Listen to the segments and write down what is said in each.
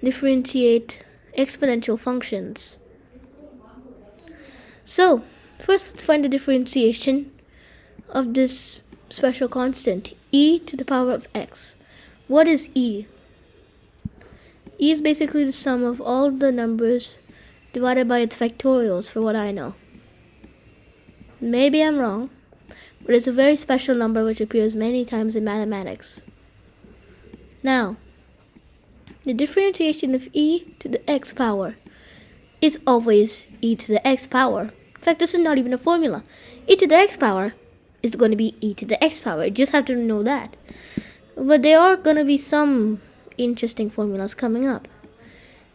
differentiate exponential functions. So, first let's find the differentiation of this special constant, e to the power of x. What is e? E is basically the sum of all the numbers divided by its factorials, for what I know. Maybe I'm wrong, but it's a very special number which appears many times in mathematics. Now, the differentiation of e to the x power is always e to the x power. In fact, this is not even a formula. E to the x power is going to be e to the x power. You just have to know that. But there are going to be some interesting formulas coming up.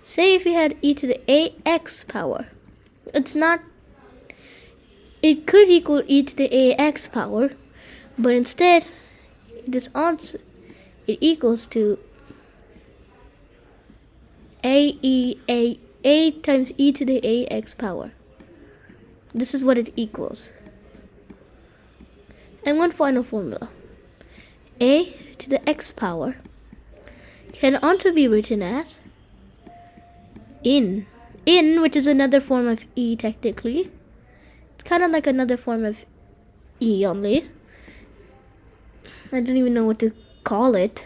Say if you had e to the ax power. It could equal e to the ax power, but instead it equals to a times e to the ax power. This is what it equals. And one final formula. A to the x power can also be written as in, which is another form of e technically. It's kind of like another form of e only. I don't even know what to call it.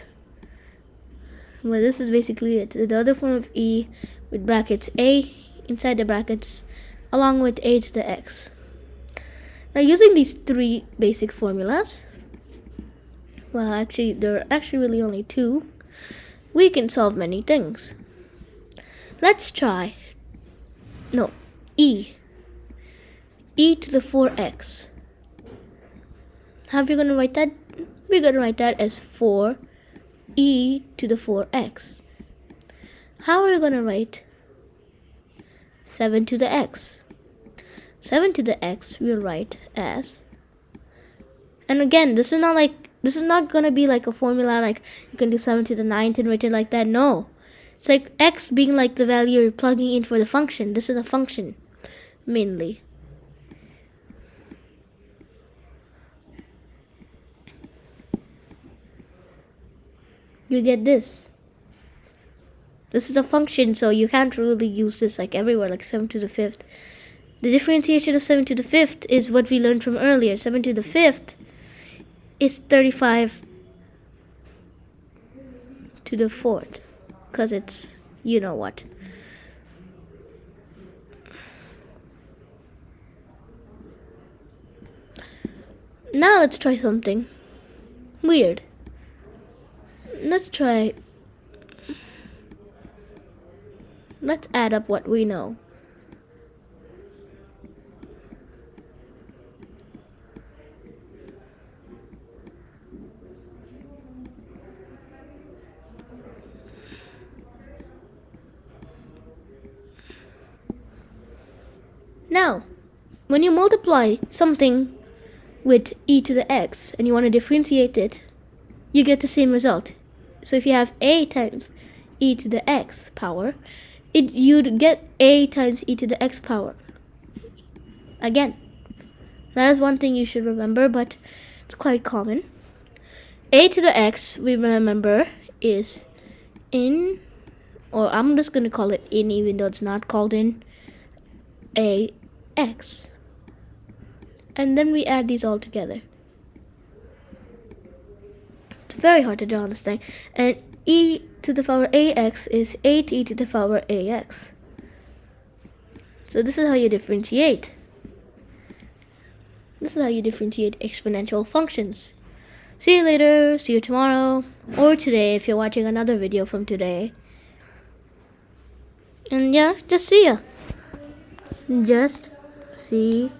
But this is basically it. The other form of e with brackets a inside the brackets along with a to the x. Now using these three basic formulas, well actually there are actually really only two, we can solve many things. Let's try e to the 4x. How are we going to write that? We're going to write that as 4 e to the 4x. How are we going to write 7 to the x? 7 to the x we'll write as, and again this is not going to be like a formula like you can do 7 to the 9th and write it like that. No, it's like x being like the value you're plugging in for the function. This is a function mainly. You get this. This is a function, so you can't really use this like everywhere, like 7 to the 5th. The differentiation of 7 to the 5th is what we learned from earlier. 7 to the 5th is 35 to the 4th, because it's, you know what. Now let's try something weird. Let's add up what we know. Now, when you multiply something with e to the x and you want to differentiate it, you get the same result. So if you have a times e to the x power, you'd get a times e to the x power. Again, that is one thing you should remember, but it's quite common. A to the x, we remember, is in, or I'm just going to call it in even though it's not called in, a x. And then we add these all together. It's very hard to draw this thing. And e to the power ax is 8e to the power ax. So this is how you differentiate. This is how you differentiate exponential functions. See you later, see you tomorrow, or today if you're watching another video from today. And yeah, just see ya. Just see